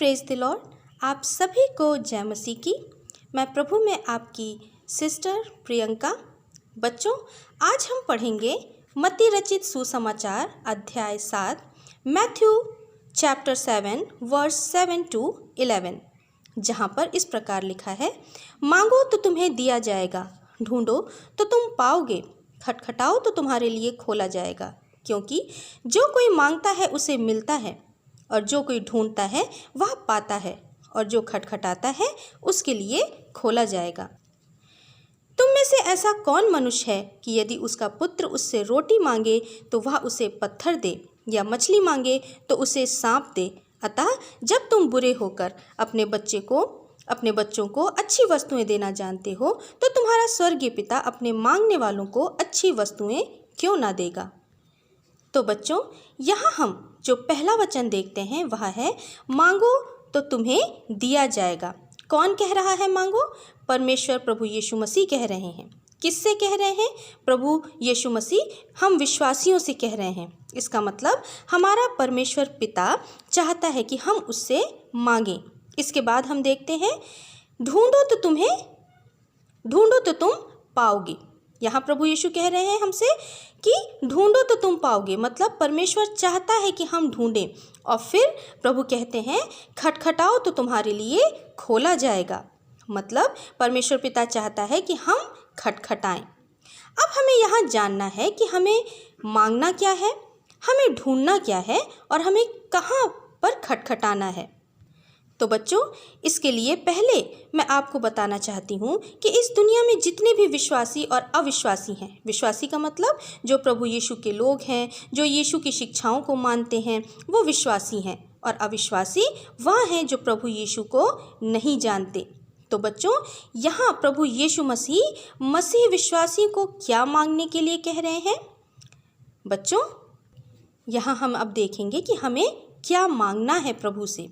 Praise the Lord. आप सभी को जय मसीह की। मैं प्रभु में आपकी सिस्टर प्रियंका। बच्चों, आज हम पढ़ेंगे मत्ती रचित सुसमाचार अध्याय 7 मैथ्यू चैप्टर 7 वर्स 7 to 11, जहाँ पर इस प्रकार लिखा है, मांगो तो तुम्हें दिया जाएगा, ढूंढो तो तुम पाओगे, खटखटाओ तो तुम्हारे लिए खोला जाएगा। क्योंकि जो कोई मांगता है उसे मिलता है, और जो कोई ढूंढता है वह पाता है, और जो खटखटाता है उसके लिए खोला जाएगा। तुम में से ऐसा कौन मनुष्य है कि यदि उसका पुत्र उससे रोटी मांगे तो वह उसे पत्थर दे, या मछली मांगे तो उसे सांप दे? अतः जब तुम बुरे होकर अपने बच्चों को अच्छी वस्तुएं देना जानते हो, तो तुम्हारा स्वर्गीय पिता अपने मांगने वालों को अच्छी वस्तुएं क्यों ना देगा। तो बच्चों, यहाँ हम जो पहला वचन देखते हैं वह है, मांगो तो तुम्हें दिया जाएगा। कौन कह रहा है मांगो? परमेश्वर प्रभु यीशु मसीह कह रहे हैं। किससे कह रहे हैं? प्रभु यीशु मसीह हम विश्वासियों से कह रहे हैं। इसका मतलब हमारा परमेश्वर पिता चाहता है कि हम उससे मांगें। इसके बाद हम देखते हैं, ढूंढो तो तुम पाओगे। यहाँ प्रभु यीशु कह रहे हैं हमसे कि ढूंढो तो तुम पाओगे, मतलब परमेश्वर चाहता है कि हम ढूंढें। और फिर प्रभु कहते हैं, खटखटाओ तो तुम्हारे लिए खोला जाएगा। मतलब परमेश्वर पिता चाहता है कि हम खटखटाएं। अब हमें यहाँ जानना है कि हमें मांगना क्या है, हमें ढूंढना क्या है, और हमें कहाँ पर खटखटाना है। तो बच्चों, इसके लिए पहले मैं आपको बताना चाहती हूँ कि इस दुनिया में जितने भी विश्वासी और अविश्वासी हैं, विश्वासी का मतलब जो प्रभु यीशु के लोग हैं, जो यीशु की शिक्षाओं को मानते हैं, वो विश्वासी हैं, और अविश्वासी वह हैं जो प्रभु यीशु को नहीं जानते। तो बच्चों, यहाँ प्रभु यीशु मसीह विश्वासी को क्या मांगने के लिए कह रहे हैं? बच्चों, यहाँ हम अब देखेंगे कि हमें क्या मांगना है प्रभु से।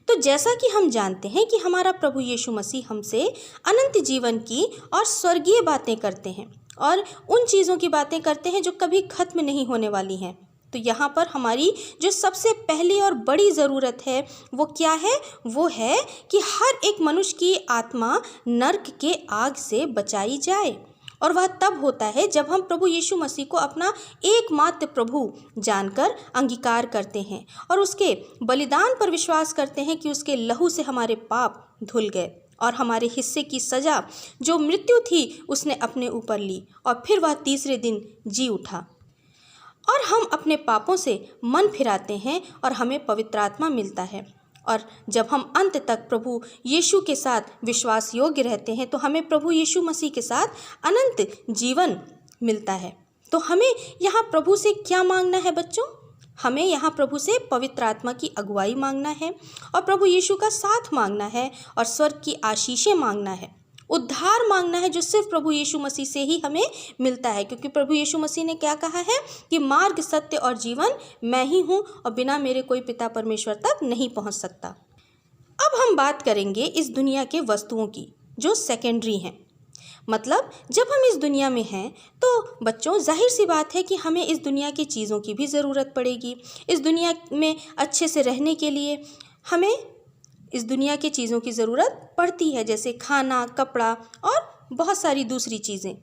तो जैसा कि हम जानते हैं कि हमारा प्रभु यीशु मसीह हमसे अनंत जीवन की और स्वर्गीय बातें करते हैं, और उन चीज़ों की बातें करते हैं जो कभी खत्म नहीं होने वाली हैं। तो यहाँ पर हमारी जो सबसे पहली और बड़ी ज़रूरत है वो क्या है? वो है कि हर एक मनुष्य की आत्मा नरक के आग से बचाई जाए। और वह तब होता है जब हम प्रभु यीशु मसीह को अपना एकमात्र प्रभु जानकर अंगीकार करते हैं, और उसके बलिदान पर विश्वास करते हैं कि उसके लहू से हमारे पाप धुल गए, और हमारे हिस्से की सज़ा जो मृत्यु थी उसने अपने ऊपर ली, और फिर वह तीसरे दिन जी उठा। और हम अपने पापों से मन फिराते हैं और हमें पवित्र आत्मा मिलता है। और जब हम अंत तक प्रभु यीशु के साथ विश्वास योग्य रहते हैं तो हमें प्रभु यीशु मसीह के साथ अनंत जीवन मिलता है। तो हमें यहाँ प्रभु से क्या मांगना है बच्चों? हमें यहाँ प्रभु से पवित्र आत्मा की अगुवाई मांगना है, और प्रभु यीशु का साथ मांगना है, और स्वर्ग की आशीषें मांगना है, उद्धार मांगना है जो सिर्फ प्रभु यीशु मसीह से ही हमें मिलता है। क्योंकि प्रभु यीशु मसीह ने क्या कहा है कि मार्ग, सत्य और जीवन मैं ही हूँ, और बिना मेरे कोई पिता परमेश्वर तक नहीं पहुँच सकता। अब हम बात करेंगे इस दुनिया के वस्तुओं की जो सेकेंडरी हैं। मतलब जब हम इस दुनिया में हैं तो बच्चों, जाहिर सी बात है कि हमें इस दुनिया की चीज़ों की भी ज़रूरत पड़ेगी। इस दुनिया में अच्छे से रहने के लिए हमें इस दुनिया की चीज़ों की ज़रूरत पड़ती है, जैसे खाना, कपड़ा और बहुत सारी दूसरी चीज़ें।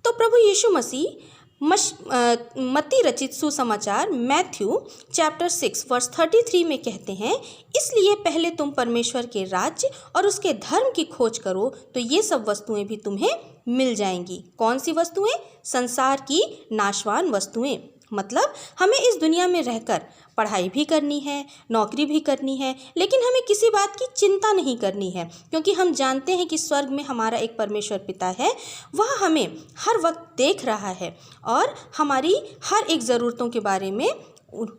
तो प्रभु यीशु मसीह मत्ती रचित सुसमाचार मैथ्यू चैप्टर 6 वर्स 33 में कहते हैं, इसलिए पहले तुम परमेश्वर के राज्य और उसके धर्म की खोज करो तो ये सब वस्तुएं भी तुम्हें मिल जाएंगी। कौन सी वस्तुएं? संसार की नाशवान वस्तुएं। मतलब हमें इस दुनिया में रहकर पढ़ाई भी करनी है, नौकरी भी करनी है, लेकिन हमें किसी बात की चिंता नहीं करनी है, क्योंकि हम जानते हैं कि स्वर्ग में हमारा एक परमेश्वर पिता है। वह हमें हर वक्त देख रहा है, और हमारी हर एक ज़रूरतों के बारे में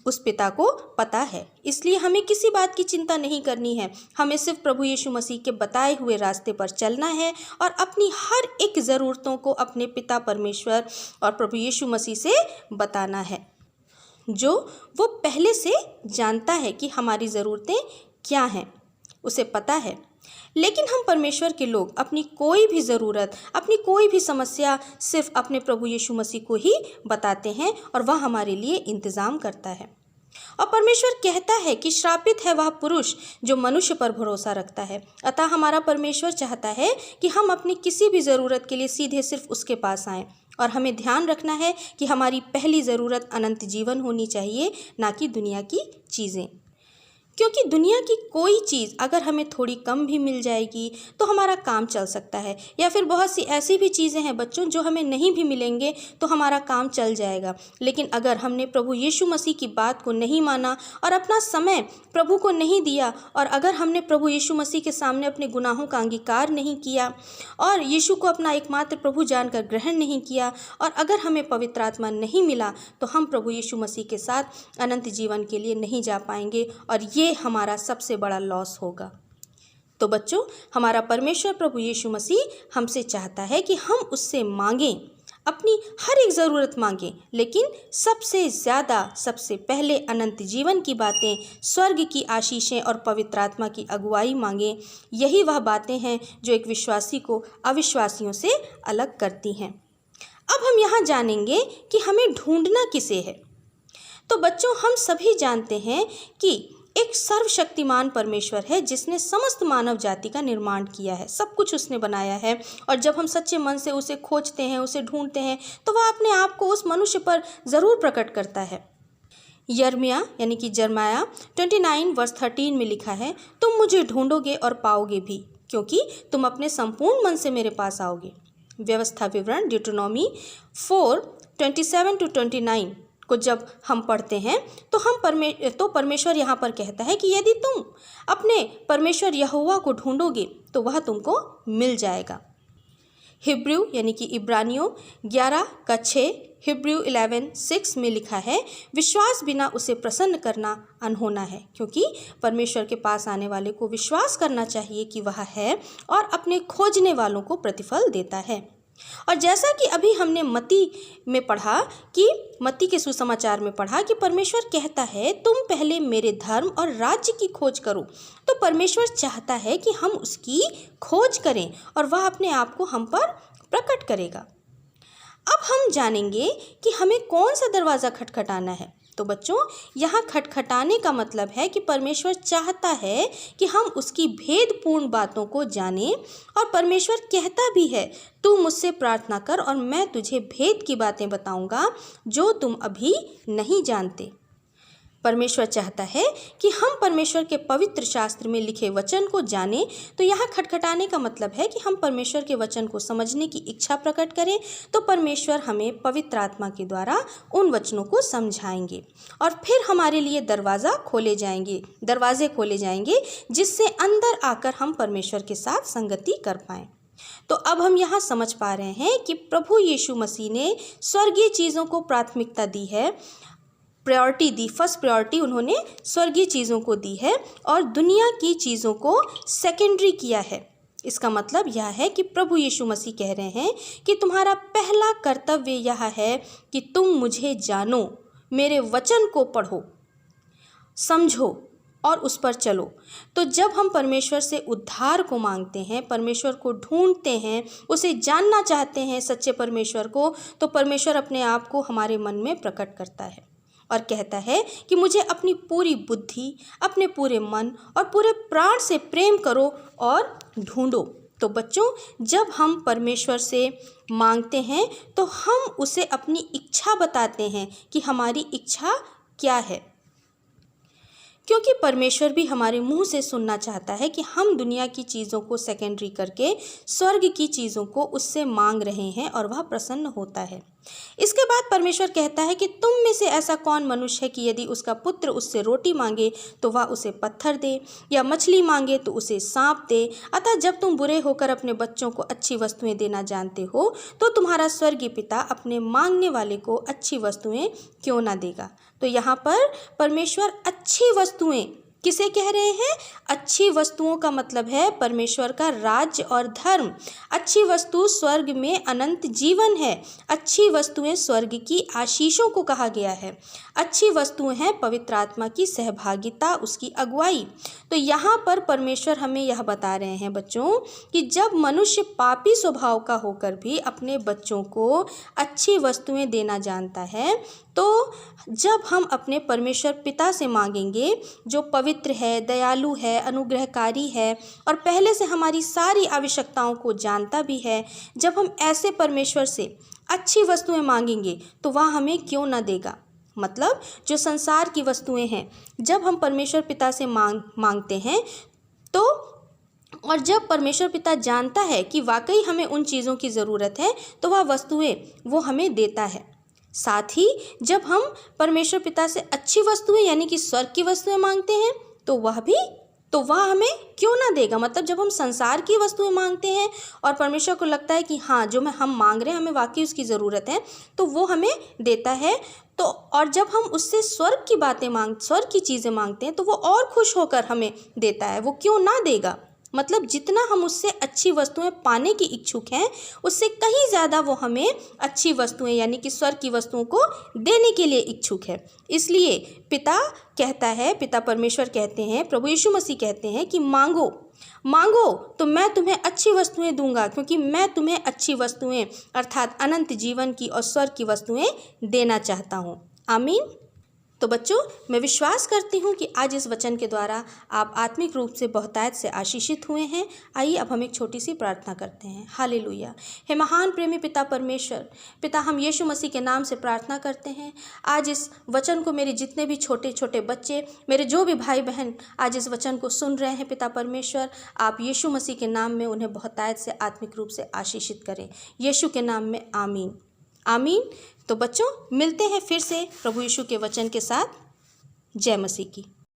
उस पिता को पता है। इसलिए हमें किसी बात की चिंता नहीं करनी है। हमें सिर्फ प्रभु यीशु मसीह के बताए हुए रास्ते पर चलना है, और अपनी हर एक ज़रूरतों को अपने पिता परमेश्वर और प्रभु यीशु मसीह से बताना है, जो वो पहले से जानता है कि हमारी ज़रूरतें क्या हैं, उसे पता है। लेकिन हम परमेश्वर के लोग अपनी कोई भी ज़रूरत, अपनी कोई भी समस्या सिर्फ अपने प्रभु यीशु मसीह को ही बताते हैं, और वह हमारे लिए इंतज़ाम करता है। और परमेश्वर कहता है कि श्रापित है वह पुरुष जो मनुष्य पर भरोसा रखता है। अतः हमारा परमेश्वर चाहता है कि हम अपनी किसी भी ज़रूरत के लिए सीधे सिर्फ उसके पास आएं, और हमें ध्यान रखना है कि हमारी पहली ज़रूरत अनंत जीवन होनी चाहिए, ना कि दुनिया की चीज़ें। क्योंकि दुनिया की कोई चीज़ अगर हमें थोड़ी कम भी मिल जाएगी तो हमारा काम चल सकता है, या फिर बहुत सी ऐसी भी चीज़ें हैं बच्चों जो हमें नहीं भी मिलेंगे तो हमारा काम चल जाएगा। लेकिन अगर हमने प्रभु यीशु मसीह की बात को नहीं माना और अपना समय प्रभु को नहीं दिया, और अगर हमने प्रभु यीशु मसीह के सामने अपने गुनाहों का अंगीकार नहीं किया और यीशु को अपना एकमात्र प्रभु जानकर ग्रहण नहीं किया, और अगर हमें पवित्र आत्मा नहीं मिला, तो हम प्रभु यीशु मसीह के साथ अनंत जीवन के लिए नहीं जा पाएंगे, और ये हमारा सबसे बड़ा लॉस होगा। तो बच्चों, हमारा परमेश्वर प्रभु यीशु मसीह हमसे चाहता है कि हम उससे मांगें, अपनी हर एक ज़रूरत मांगें, लेकिन सबसे ज़्यादा सबसे पहले अनंत जीवन की बातें, स्वर्ग की आशीषें और पवित्र आत्मा की अगुवाई मांगें। यही वह बातें हैं जो एक विश्वासी को अविश्वासियों से अलग करती हैं। अब हम यहाँ जानेंगे कि हमें ढूंढना किसे है। तो बच्चों, हम सभी जानते हैं कि एक सर्वशक्तिमान परमेश्वर है जिसने समस्त मानव जाति का निर्माण किया है, सब कुछ उसने बनाया है। और जब हम सच्चे मन से उसे खोजते हैं, उसे ढूंढते हैं, तो वह अपने आप को उस मनुष्य पर ज़रूर प्रकट करता है। यिर्मयाह यानी कि जरमाया 29 वर्ष 13 में लिखा है, तुम मुझे ढूंढोगे और पाओगे भी, क्योंकि तुम अपने संपूर्ण मन से मेरे पास आओगे। व्यवस्था विवरण ड्यूटेरोनोमी 4:27-29 को जब हम पढ़ते हैं तो परमेश्वर यहाँ पर कहता है कि यदि तुम अपने परमेश्वर यहोवा को ढूंढोगे तो वह तुमको मिल जाएगा। हिब्रू यानी कि इब्रानियों 11:6, हिब्रू 11:6 में लिखा है, विश्वास बिना उसे प्रसन्न करना अनहोना है, क्योंकि परमेश्वर के पास आने वाले को विश्वास करना चाहिए कि वह है और अपने खोजने वालों को प्रतिफल देता है। और जैसा कि अभी हमने मत्ती के सुसमाचार में पढ़ा कि परमेश्वर कहता है, तुम पहले मेरे धर्म और राज्य की खोज करो, तो परमेश्वर चाहता है कि हम उसकी खोज करें और वह अपने आप को हम पर प्रकट करेगा। अब हम जानेंगे कि हमें कौन सा दरवाज़ा खटखटाना है। तो बच्चों, यहाँ खटखटाने का मतलब है कि परमेश्वर चाहता है कि हम उसकी भेदपूर्ण बातों को जानें, और परमेश्वर कहता भी है, तू मुझसे प्रार्थना कर और मैं तुझे भेद की बातें बताऊंगा जो तुम अभी नहीं जानते। परमेश्वर चाहता है कि हम परमेश्वर के पवित्र शास्त्र में लिखे वचन को जानें। तो यहाँ खटखटाने का मतलब है कि हम परमेश्वर के वचन को समझने की इच्छा प्रकट करें, तो परमेश्वर हमें पवित्र आत्मा के द्वारा उन वचनों को समझाएंगे, और फिर हमारे लिए दरवाज़े खोले जाएंगे जिससे अंदर आकर हम परमेश्वर के साथ संगति कर पाएँ। तो अब हम यहाँ समझ पा रहे हैं कि प्रभु यीशु मसीह ने स्वर्गीय चीज़ों को प्राथमिकता दी है, प्रायोरिटी दी, फर्स्ट प्रायोरिटी उन्होंने स्वर्गीय चीज़ों को दी है और दुनिया की चीज़ों को सेकेंडरी किया है। इसका मतलब यह है कि प्रभु यीशु मसीह कह रहे हैं कि तुम्हारा पहला कर्तव्य यह है कि तुम मुझे जानो, मेरे वचन को पढ़ो, समझो और उस पर चलो। तो जब हम परमेश्वर से उद्धार को मांगते हैं, परमेश्वर को ढूंढते हैं, उसे जानना चाहते हैं, सच्चे परमेश्वर को, तो परमेश्वर अपने आप को हमारे मन में प्रकट करता है और कहता है कि मुझे अपनी पूरी बुद्धि, अपने पूरे मन और पूरे प्राण से प्रेम करो और ढूंढो। तो बच्चों, जब हम परमेश्वर से मांगते हैं तो हम उसे अपनी इच्छा बताते हैं कि हमारी इच्छा क्या है, क्योंकि परमेश्वर भी हमारे मुंह से सुनना चाहता है कि हम दुनिया की चीज़ों को सेकेंडरी करके स्वर्ग की चीज़ों को उससे मांग रहे हैं और वह प्रसन्न होता है। इसके बाद परमेश्वर कहता है कि तुम में से ऐसा कौन मनुष्य है कि यदि उसका पुत्र उससे रोटी मांगे तो वह उसे पत्थर दे, या मछली मांगे तो उसे सांप दे। अतः जब तुम बुरे होकर अपने बच्चों को अच्छी वस्तुएं देना जानते हो, तो तुम्हारा स्वर्गीय पिता अपने मांगने वाले को अच्छी वस्तुएं क्यों ना देगा। तो यहाँ पर परमेश्वर अच्छी वस्तुएं किसे कह रहे हैं? अच्छी वस्तुओं का मतलब है परमेश्वर का राज्य और धर्म। अच्छी वस्तु स्वर्ग में अनंत जीवन है। अच्छी वस्तुएं स्वर्ग की आशीषों को कहा गया है। अच्छी वस्तुएं हैं पवित्र आत्मा की सहभागिता, उसकी अगुवाई। तो यहाँ पर परमेश्वर हमें यह बता रहे हैं बच्चों कि जब मनुष्य पापी स्वभाव का होकर भी अपने बच्चों को अच्छी वस्तुएं देना जानता है, तो जब हम अपने परमेश्वर पिता से मांगेंगे, जो पवित्र है, दयालु है, अनुग्रहकारी है और पहले से हमारी सारी आवश्यकताओं को जानता भी है, जब हम ऐसे परमेश्वर से अच्छी वस्तुएं मांगेंगे तो वह हमें क्यों ना देगा। मतलब जो संसार की वस्तुएं हैं, जब हम परमेश्वर पिता से मांगते हैं तो, और जब परमेश्वर पिता जानता है कि वाकई हमें उन चीज़ों की ज़रूरत है, तो वह वस्तुएं वो हमें देता है। साथ ही जब हम परमेश्वर पिता से अच्छी वस्तुएं यानी कि स्वर्ग की वस्तुएं मांगते हैं तो वह हमें क्यों ना देगा। मतलब जब हम संसार की वस्तुएं मांगते हैं और परमेश्वर को लगता है कि हाँ, जो हम मांग रहे हैं हमें वाकई उसकी ज़रूरत है, तो वो हमें देता है। तो और जब हम उससे स्वर्ग की चीज़ें मांगते हैं तो वो और खुश होकर हमें देता है। वो क्यों ना देगा। मतलब जितना हम उससे अच्छी वस्तुएं पाने की इच्छुक हैं, उससे कहीं ज़्यादा वो हमें अच्छी वस्तुएं यानी कि स्वर्ग की वस्तुओं को देने के लिए इच्छुक है। इसलिए पिता परमेश्वर कहते हैं, प्रभु यीशु मसीह कहते हैं कि मांगो तो मैं तुम्हें अच्छी वस्तुएं दूंगा, क्योंकि मैं तुम्हें अच्छी वस्तुएं अर्थात अनंत जीवन की और स्वर्ग की वस्तुएं देना चाहता हूँ। आमीन। तो बच्चों, मैं विश्वास करती हूँ कि आज इस वचन के द्वारा आप आत्मिक रूप से बहुतायत से आशीषित हुए हैं। आइए अब हम एक छोटी सी प्रार्थना करते हैं। हालेलुया। हे महान प्रेमी पिता परमेश्वर, पिता हम यीशु मसीह के नाम से प्रार्थना करते हैं। आज इस वचन को मेरे जितने भी छोटे छोटे बच्चे, मेरे जो भी भाई बहन आज इस वचन को सुन रहे हैं, पिता परमेश्वर आप यीशु मसीह के नाम में उन्हें बहुतायत से आत्मिक रूप से आशीषित करें। यीशु के नाम में आमीन। आमीन। तो बच्चों, मिलते हैं फिर से प्रभु यीशु के वचन के साथ। जय मसीह की।